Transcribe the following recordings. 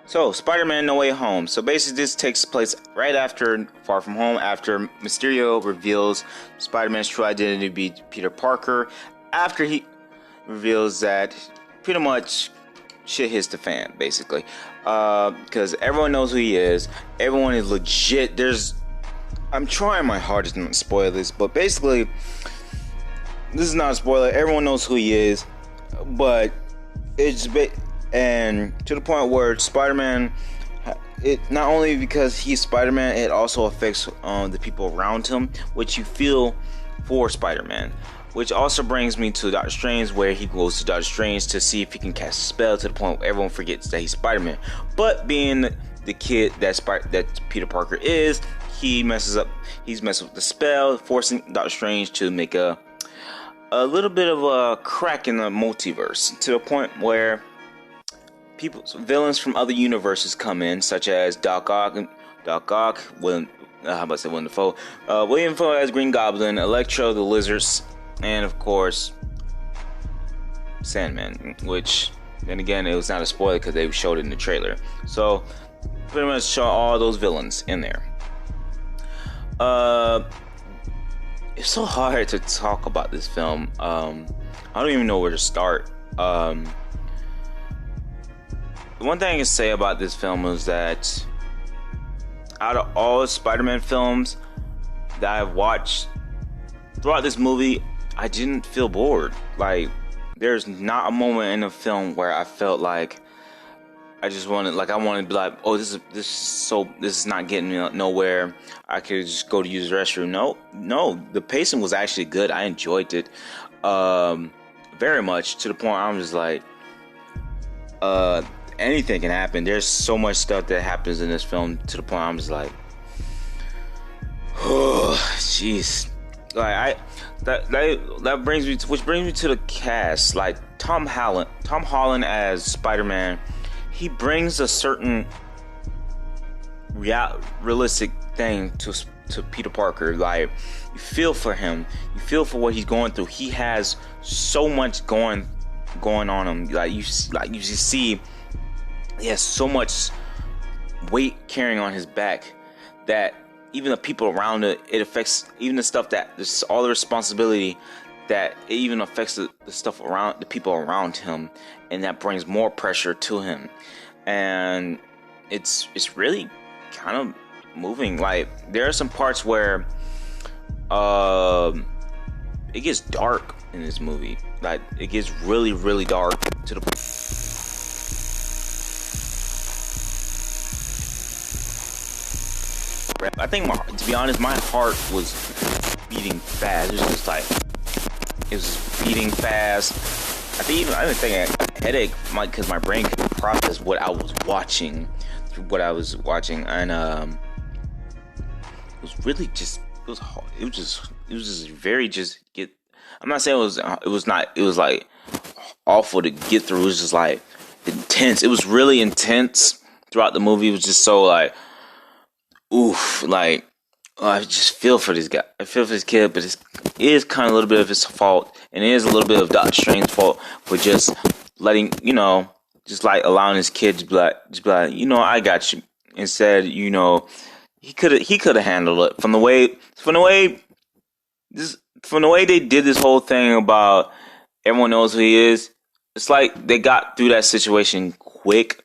So, Spider-Man No Way Home. So basically this takes place right after Far From Home, after Mysterio reveals Spider-Man's true identity to be Peter Parker, after he reveals that pretty much shit hits the fan, basically. Because everyone knows who he is. Everyone is legit. I'm trying my hardest not to spoil this, but basically, this is not a spoiler. Everyone knows who he is, but and to the point where Spider-Man, it not only because he's Spider-Man, it also affects the people around him, which you feel for Spider-Man. Which also brings me to Doctor Strange, where he goes to Doctor Strange to see if he can cast a spell to the point where everyone forgets that he's Spider-Man. But being the kid that Peter Parker is, he's messing with the spell, forcing Doctor Strange to make a little bit of a crack in the multiverse, to the point where villains from other universes come in, such as Doc Ock, William Dafoe as Green Goblin, Electro, the Lizards, and of course Sandman, which then again it was not a spoiler because they showed it in the trailer. So pretty much show all those villains in there. It's so hard to talk about this film. I don't even know where to start. The one thing I can say about this film is that out of all Spider-Man films that I've watched throughout this movie, I didn't feel bored. Like, there's not a moment in the film where I felt like I wanted to be like, oh, this is not getting me nowhere. I could just go to use the restroom. No, the pacing was actually good. I enjoyed it very much, to the point I'm just like, anything can happen. There's so much stuff that happens in this film, to the point I'm just like, oh, jeez. Like that brings me to the cast. Like Tom Holland as Spider-Man, he brings a certain realistic thing to Peter Parker. Like, you feel for him, you feel for what he's going through. He has so much going on him. Like you see, he has so much weight carrying on his back that even the people around it affects, even the stuff that all the responsibility that it even affects the stuff around the people around him, and that brings more pressure to him. And it's really kind of moving. Like, there are some parts where it gets dark in this movie. Like, it gets really, really dark to the I think, to be honest, my heart was beating fast. It was just like, it was beating fast. I didn't think I had a headache, because my brain couldn't process what I was watching, and it was really just, it was hard. It was just very I'm not saying it was like awful to get through. It was just like intense. It was really intense throughout the movie. It was just so like, oof, like, I just feel for this guy. I feel for this kid, but it is kind of a little bit of his fault, and it is a little bit of Doctor Strange's fault for just letting, just like allowing his kid to be like, I got you. Instead, he could have handled it from the way they did this whole thing about everyone knows who he is. It's like they got through that situation quick,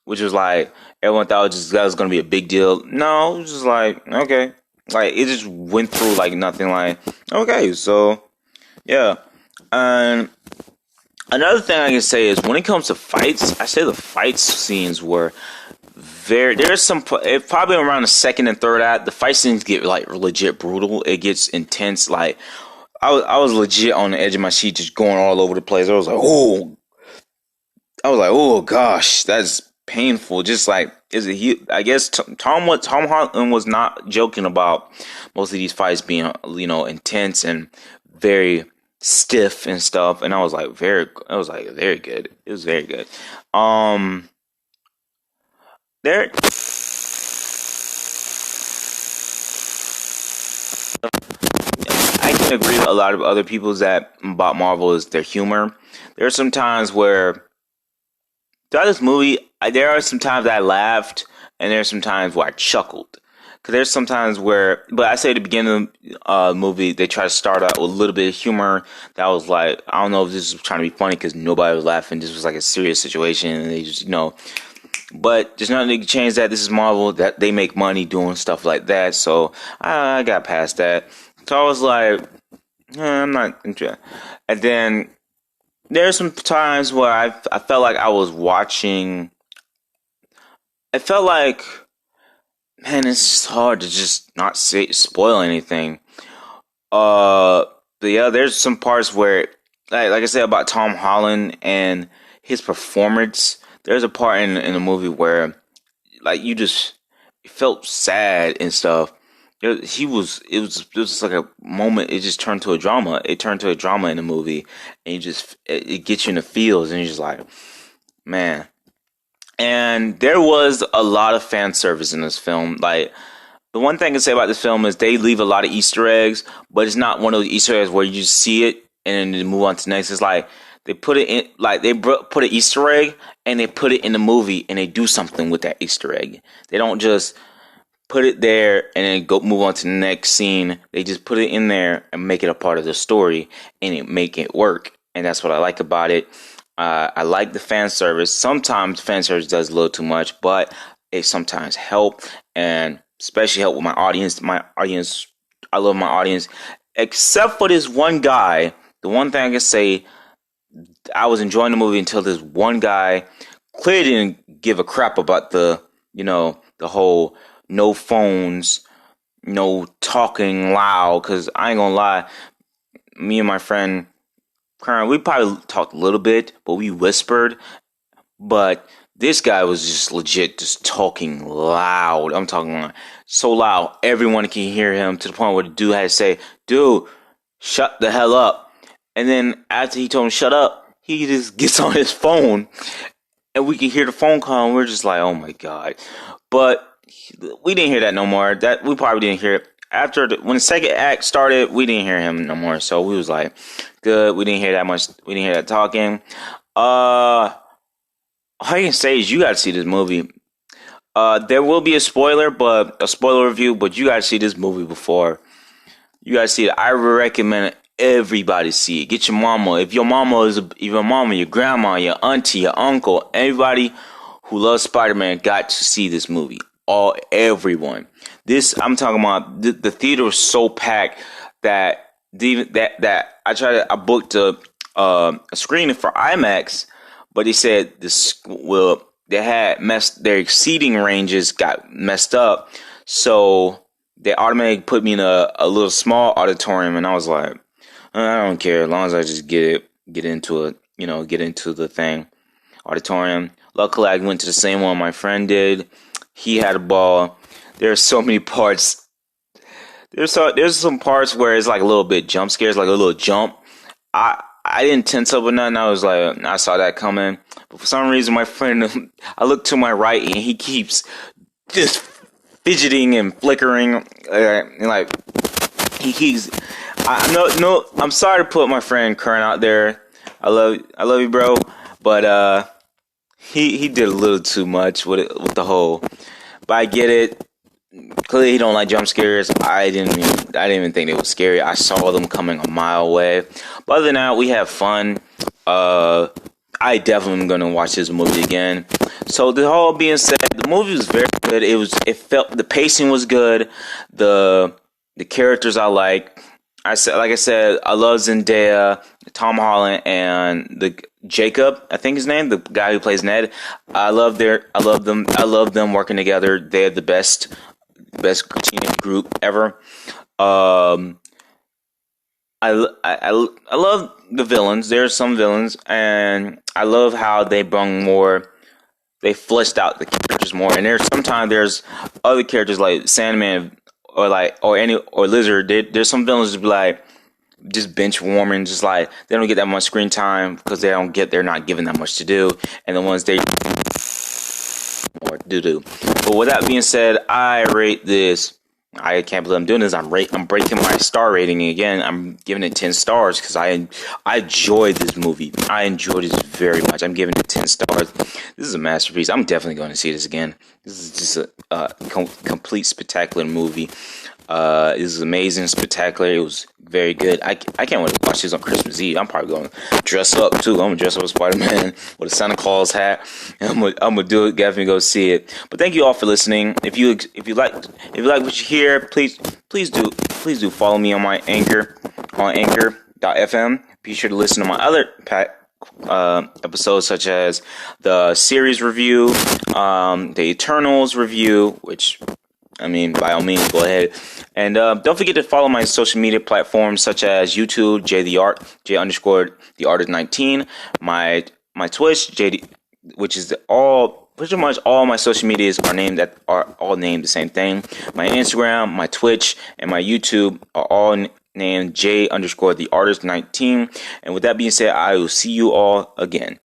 which was like, everyone thought that was going to be a big deal. No, it was just like, okay. Like, it just went through like nothing. Like, okay, so, yeah. And another thing I can say is, when it comes to fights, I say the fight scenes were there's some, probably around the second and third act, the fight scenes get like legit brutal. It gets intense. Like, I was legit on the edge of my seat, just going all over the place. I was like, oh gosh, that's painful. Just like, I guess Tom Holland was not joking about most of these fights being, intense and very stiff and stuff. And I was like, very good. It was very good. There, I can agree with a lot of other people about Marvel is their humor. There are some times where throughout this movie, there are some times I laughed, and there's some times where I chuckled. Because there's sometimes where, but I say at the beginning of the movie, they try to start out with a little bit of humor. That was like, I don't know if this was trying to be funny because nobody was laughing. This was like a serious situation, and they just, But there's nothing that can change that. This is Marvel, that they make money doing stuff like that. So I got past that. So I was like, I'm not interested. And then there's some times where I felt like I was watching. I felt like, man, it's just hard to just not spoil anything. But yeah, there's some parts where, like I said about Tom Holland and his performance. There's a part in the movie where, like, you just felt sad and stuff. It was like a moment. It just turned to a drama. It turned to a drama in the movie, and it gets you in the feels, and you're just like, man. And there was a lot of fan service in this film. Like, the one thing I can say about this film is they leave a lot of Easter eggs, but it's not one of those Easter eggs where you just see it and then they move on to the next. It's like they put it in, like they put an Easter egg and they put it in the movie and they do something with that Easter egg. They don't just put it there and then go move on to the next scene. They just put it in there and make it a part of the story and make it work. And that's what I like about it. I like the fan service. Sometimes fan service does a little too much, but it sometimes help, and especially help with my audience. I love my audience, except for this one guy. The one thing I can say, I was enjoying the movie until this one guy clearly didn't give a crap about the whole no phones, no talking loud. Because I ain't gonna lie, me and my friend Karen, we probably talked a little bit, but we whispered. But this guy was just legit just talking loud. I'm talking like so loud everyone can hear him, to the point where the dude had to say, dude, shut the hell up. And then after he told him shut up, he just gets on his phone and we can hear the phone call, and we're just like, oh my God. But we didn't hear that no more. That we probably didn't hear it. After when the second act started, we didn't hear him no more. So we was like, good. We didn't hear that much. We didn't hear that talking. All I can say is you got to see this movie. There will be a spoiler review, but you got to see this movie before. You got to see it. I recommend everybody see it. Get your mama. If your mama, your grandma, your auntie, your uncle, everybody who loves Spider-Man got to see this movie. Everyone. This, I'm talking about, the theater was so packed that I booked a screening for IMAX, but they said their seating ranges got messed up, so they automatically put me in a little small auditorium, and I was like, I don't care as long as I just get into it, get into the thing, auditorium. Luckily, I went to the same one my friend did. He had a ball. There's so many parts. There's some parts where it's like a little bit jump scares, like a little jump. I didn't tense up or nothing. I was like, I saw that coming. But for some reason, my friend, I look to my right and he keeps just fidgeting and flickering. Like he keeps. I'm sorry to put my friend Kern out there. I love you, bro. But he did a little too much with it, with the whole. But I get it. Clearly, he don't like jump scares. I didn't even think they were scary. I saw them coming a mile away. But other than that, we have fun. I definitely am gonna watch this movie again. So the whole being said, the movie was very good. The pacing was good. The characters I like. I said, I love Zendaya, Tom Holland, and the Jacob, I think his name, the guy who plays Ned. I love them. I love them working together. They're the best teenage group ever. I love the villains. There's some villains, and I love how they fleshed out the characters more. And there's other characters like Sandman or Lizard. There's some villains that be like just bench warming, just like they don't get that much screen time because they're not given that much to do, and the ones they or do. But with that being said, I rate this I can't believe I'm doing this. I'm breaking my star rating again. I'm giving it 10 stars because I enjoyed this movie. I enjoyed this very much. I'm giving it 10 stars. This is a masterpiece. I'm definitely going to see this again. This is just a complete spectacular movie. This is amazing, spectacular. It was very good. I can't wait to watch this on Christmas Eve. I'm probably going to dress up too. I'm going to dress up as Spider-Man with a Santa Claus hat. I'm gonna do it. Definitely go see it. But thank you all for listening. If you like what you hear, please do follow me on my Anchor on Anchor.fm. Be sure to listen to my other episodes, such as the series review, the Eternals review, which, I mean, by all means, go ahead. And don't forget to follow my social media platforms, such as YouTube, J_the_artist19, my Twitch, JD, which is pretty much all my social medias are all named the same thing. My Instagram, my Twitch, and my YouTube are all named J_the_artist19. And with that being said, I will see you all again.